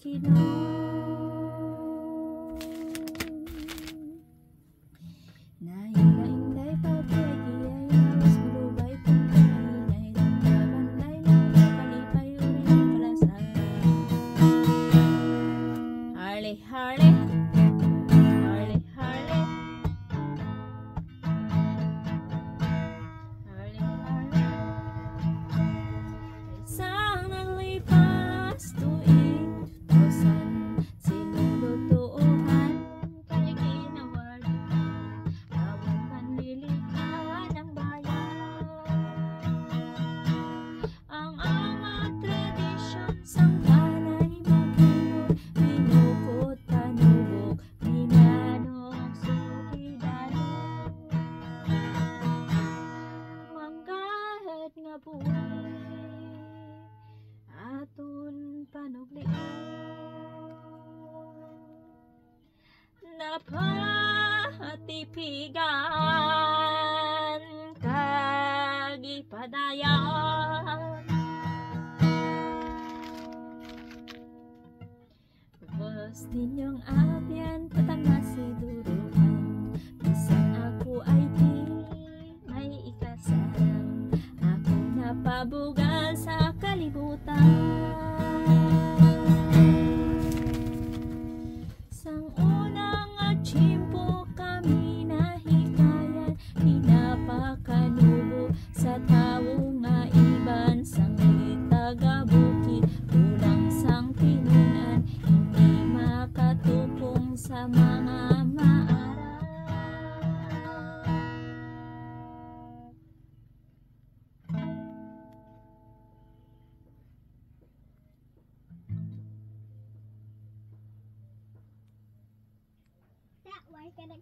Nainday pagkay ay awas malubay kung kainay damdabanday na kalipay ulit palasan. Harley, Harley, Harley, Harley, Harley, Harley. Isang naglipas tuig 2000, sinulutuhan kay ginawalan, bawat panlilikha ng bayan. Ang mga tradisyon sang kanay maginod, binukot panubok, binanong sukidan. Manggahit nga buhay aton panuglian, napatipigan kagipadayan. Bus ninyong abyan patang nasiduruan, bisan ako ay di may ikasarang, ako napabugan sa kalibutan. Sang unang atsimpo kami nahikayan, pinapakanubo sa tawo nga iban, sang taga-bukid kulang sang tinunan, hindi makatupong sa mga maaral. That was gonna